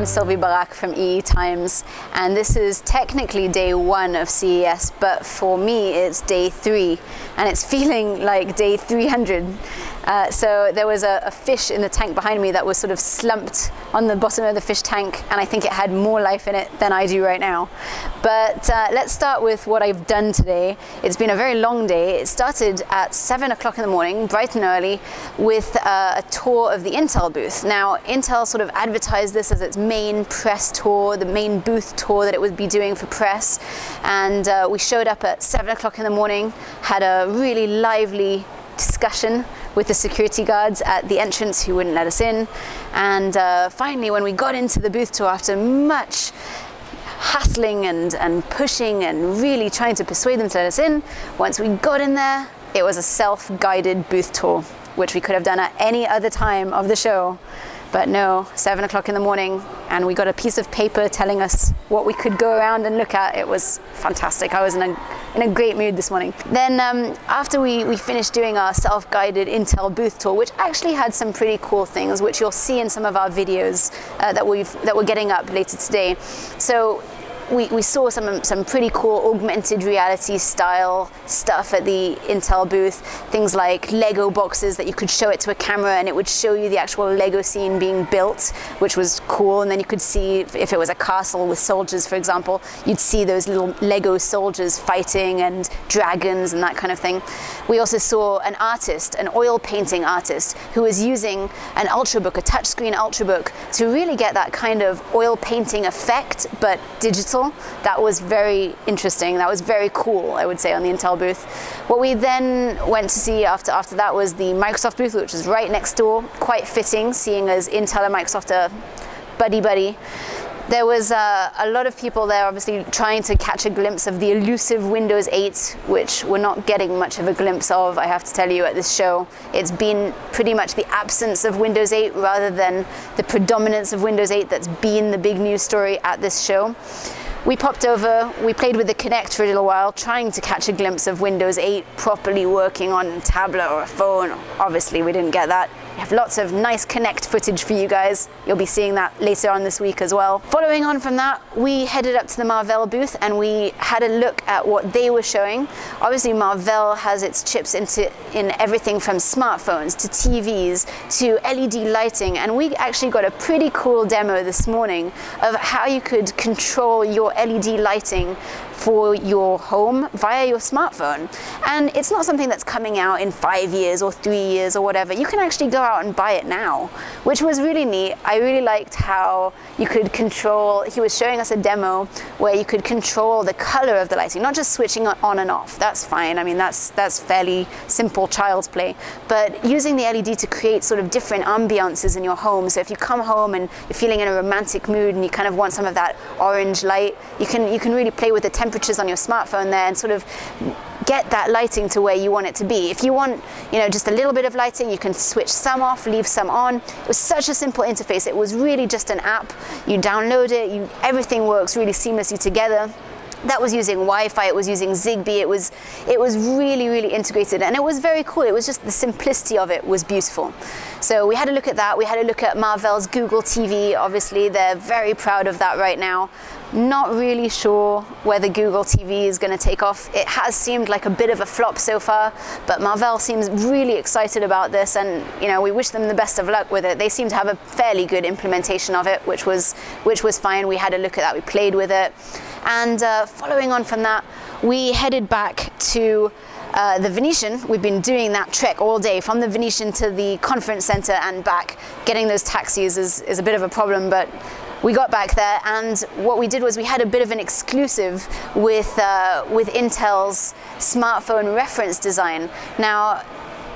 I'm Sylvie Barak from EE Times, and this is technically day 1 of CES, but for me it's day 3, and it's feeling like day 300. So there was a fish in the tank behind me that was sort of slumped on the bottom of the fish tank, and I think it had more life in it than I do right now. But let's start with what I've done today. It's been a very long day. It started at 7 o'clock in the morning, bright and early, with a tour of the Intel booth. Now, Intel sort of advertised this as its main press tour, the main booth tour that it would be doing for press. And we showed up at 7 o'clock in the morning, had a really lively discussion with the security guards at the entrance who wouldn't let us in. And finally, when we got into the booth tour, after much hassling and pushing and really trying to persuade them to let us in, once we got in there, it was a self-guided booth tour, which we could have done at any other time of the show. But no, 7 o'clock in the morning, and we got a piece of paper telling us what we could go around and look at. It was fantastic. I was in a great mood this morning. Then after we finished doing our self-guided Intel booth tour, which actually had some pretty cool things, which you'll see in some of our videos that we're getting up later today. So we saw some pretty cool augmented reality style stuff at the Intel booth. Things like Lego boxes that you could show it to a camera and it would show you the actual Lego scene being built, which was cool. And then you could see, if it was a castle with soldiers, for example, you'd see those little Lego soldiers fighting and dragons and that kind of thing. We also saw an artist, an oil painting artist, who was using an Ultrabook, a touchscreen Ultrabook, to really get that kind of oil painting effect, but digital. That was very interesting. That was very cool, I would say, on the Intel booth. What we then went to see after that was the Microsoft booth, which is right next door. Quite fitting, seeing as Intel and Microsoft are buddy-buddy. There was a lot of people there, obviously, trying to catch a glimpse of the elusive Windows 8, which we're not getting much of a glimpse of, I have to tell you, at this show. It's been pretty much the absence of Windows 8 rather than the predominance of Windows 8 that's been the big news story at this show. We popped over, we played with the Kinect for a little while, trying to catch a glimpse of Windows 8 properly working on a tablet or a phone. Obviously, we didn't get that. We have lots of nice Kinect footage for you guys. You'll be seeing that later on this week as well. Following on from that, we headed up to the Marvelll booth and we had a look at what they were showing. Obviously, Marvelll has its chips in everything from smartphones to TVs to LED lighting, and we actually got a pretty cool demo this morning of how you could control your LED lighting for your home via your smartphone. And it's not something that's coming out in 5 years or 3 years or whatever. You can actually go out and buy it now, which was really neat. I really liked how you could control, he was showing us a demo where you could control the color of the lighting, not just switching it on and off. That's fine. I mean, that's fairly simple child's play. But using the LED to create sort of different ambiances in your home. So if you come home and you're feeling in a romantic mood and you kind of want some of that orange light, you can really play with the temperatures on your smartphone there and sort of get that lighting to where you want it to be. If you want, just a little bit of lighting, you can switch some off, leave some on. It was such a simple interface. It was really just an app. You download it, everything works really seamlessly together. That was using Wi-Fi, it was using Zigbee, it was really, really integrated, and it was very cool. It was just the simplicity of it was beautiful. So we had a look at that. We had a look at Marvell's Google TV. Obviously, they're very proud of that right now. Not really sure whether Google TV is going to take off. It has seemed like a bit of a flop so far, but Marvelll seems really excited about this, and we wish them the best of luck with it. They seem to have a fairly good implementation of it, which was fine. We had a look at that. We played with it. And following on from that, we headed back to the Venetian. We've been doing that trek all day from the Venetian to the conference center and back. Getting those taxis is a bit of a problem, but we got back there, and what we did was we had a bit of an exclusive with Intel's smartphone reference design. Now,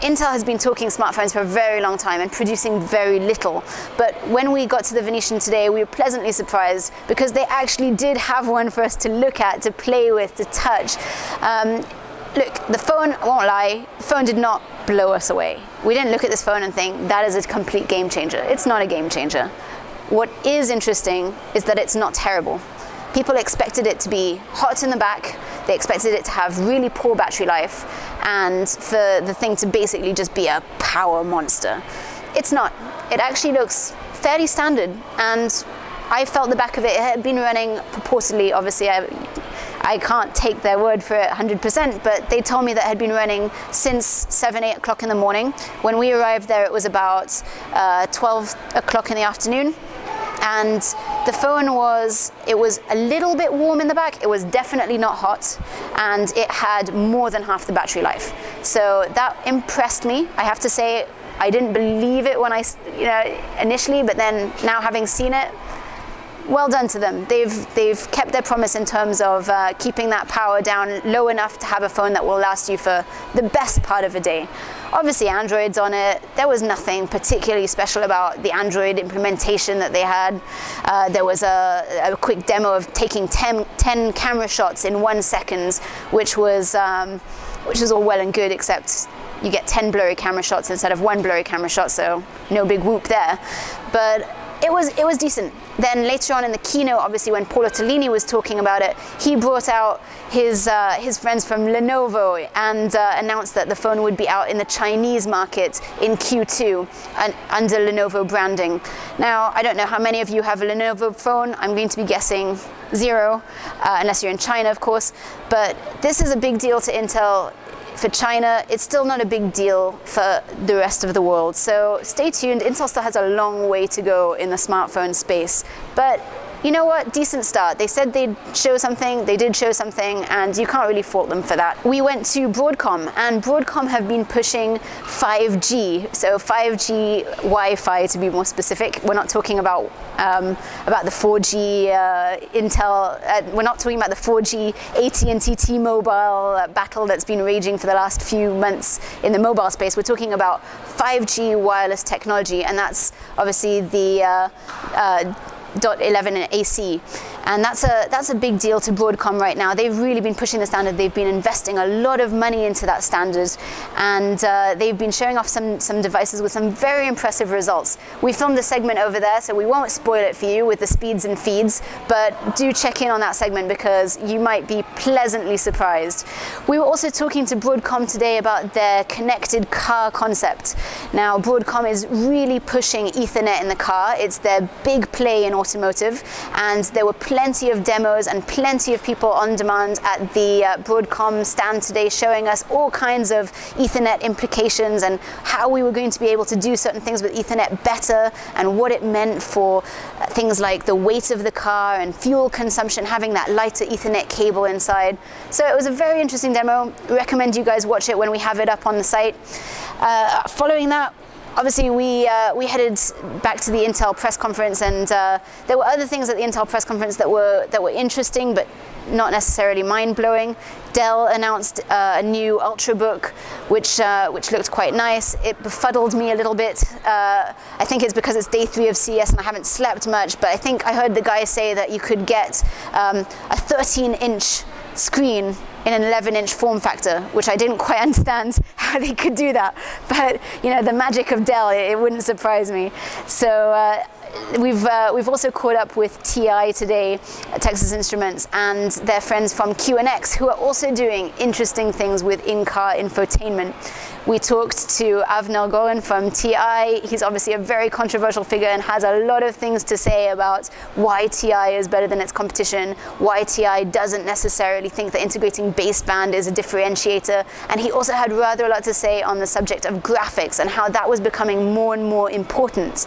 Intel has been talking smartphones for a very long time and producing very little. But when we got to the Venetian today, we were pleasantly surprised because they actually did have one for us to look at, to play with, to touch. Look, the phone, I won't lie, the phone did not blow us away. We didn't look at this phone and think, that is a complete game changer. It's not a game changer. What is interesting is that it's not terrible. People expected it to be hot in the back, they expected it to have really poor battery life, and for the thing to basically just be a power monster. It's not. It actually looks fairly standard, and I felt the back of it. It had been running purportedly, obviously I can't take their word for it 100%, but they told me that it had been running since 7, 8 o'clock in the morning. When we arrived there, it was about 12 o'clock in the afternoon. And the phone was a little bit warm in the back. It was definitely not hot, and it had more than half the battery life. So that impressed me. I have to say, I didn't believe it when initially, but then now having seen it, well done to them. They've kept their promise in terms of keeping that power down low enough to have a phone that will last you for the best part of a day. Obviously Android's on it. There was nothing particularly special about the Android implementation that they had. There was a quick demo of taking 10 camera shots in 1 second, which was all well and good, except you get 10 blurry camera shots instead of 1 blurry camera shot, so no big whoop there. But it was decent. Then later on in the keynote, obviously when Paolo Tellini was talking about it, he brought out his friends from Lenovo and announced that the phone would be out in the Chinese market in Q2 and under Lenovo branding. Now, I don't know how many of you have a Lenovo phone. I'm going to be guessing 0, unless you're in China, of course. But this is a big deal to Intel. For China, it's still not a big deal for the rest of the world. So stay tuned. Intel still has a long way to go in the smartphone space. But you know what? Decent start. They said they'd show something, they did show something, and you can't really fault them for that. We went to Broadcom, and Broadcom have been pushing 5G, so 5G Wi-Fi to be more specific. We're not talking about the 4G Intel, we're not talking about the 4G AT&T T-Mobile battle that's been raging for the last few months in the mobile space. We're talking about 5G wireless technology, and that's obviously the .11 and AC, and that's a big deal to Broadcom right now. They've really been pushing the standard. They've been investing a lot of money into that standard, and they've been showing off some devices with some very impressive results. We filmed a segment over there, so we won't spoil it for you with the speeds and feeds, but do check in on that segment because you might be pleasantly surprised. We were also talking to Broadcom today about their connected car concept. Now, Broadcom is really pushing Ethernet in the car. It's their big play in automotive, and there were plenty of demos and plenty of people on demand at the Broadcom stand today showing us all kinds of Ethernet implications and how we were going to be able to do certain things with Ethernet better and what it meant for things like the weight of the car and fuel consumption, having that lighter Ethernet cable inside. So it was a very interesting demo. Recommend you guys watch it when we have it up on the site. Following that, obviously, we headed back to the Intel press conference, and there were other things at the Intel press conference that were interesting, but not necessarily mind-blowing. Dell announced a new Ultrabook, which looked quite nice. It befuddled me a little bit. I think it's because it's day 3 of CES and I haven't slept much, but I think I heard the guy say that you could get a 13-inch screen in an 11-inch form factor, which I didn't quite understand how they could do that. But you know, the magic of Dell, it wouldn't surprise me. So we've also caught up with TI today at Texas Instruments and their friends from QNX, who are also doing interesting things with in-car infotainment. We talked to Avner Goren from TI. He's obviously a very controversial figure and has a lot of things to say about why TI is better than its competition, why TI doesn't necessarily think that integrating baseband is a differentiator, and he also had rather a lot to say on the subject of graphics and how that was becoming more and more important.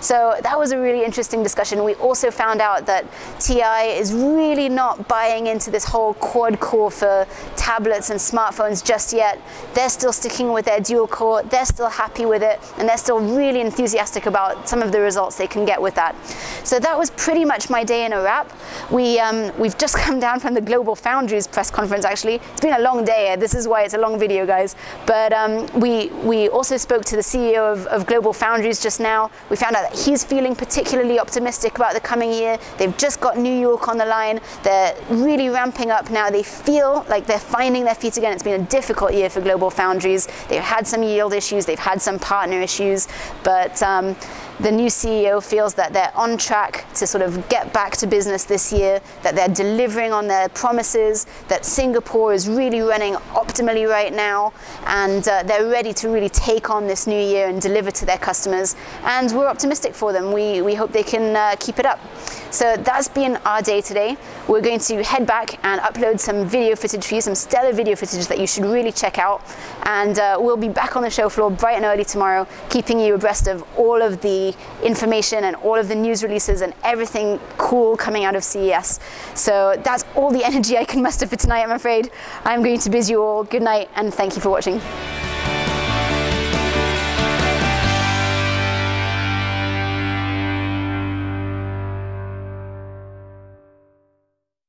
So that was a really interesting discussion. We also found out that TI is really not buying into this whole quad core for tablets and smartphones just yet. They're still sticking with their dual core, they're still happy with it, and they're still really enthusiastic about some of the results they can get with that. So that was pretty much my day in a wrap. We've just come down from the Global Foundries press conference, actually. It's been a long day, this is why it's a long video, guys. But we also spoke to the CEO of Global Foundries just now. We found out that he's feeling particularly optimistic about the coming year. They've just got New York on the line. They're really ramping up now. They feel like they're finding their feet again. It's been a difficult year for Global Foundries. They've had some yield issues, they've had some partner issues, but the new CEO feels that they're on track to sort of get back to business this year, that they're delivering on their promises, that Singapore is really running optimally right now, and they're ready to really take on this new year and deliver to their customers. And we're optimistic for them. We hope they can keep it up. So that's been our day today. We're going to head back and upload some video footage for you, some stellar video footage that you should really check out. And we'll be back on the show floor bright and early tomorrow, keeping you abreast of all of the information and all of the news releases and everything cool coming out of CES. So that's all the energy I can muster for tonight, I'm afraid. I'm going to bid you all good night and thank you for watching.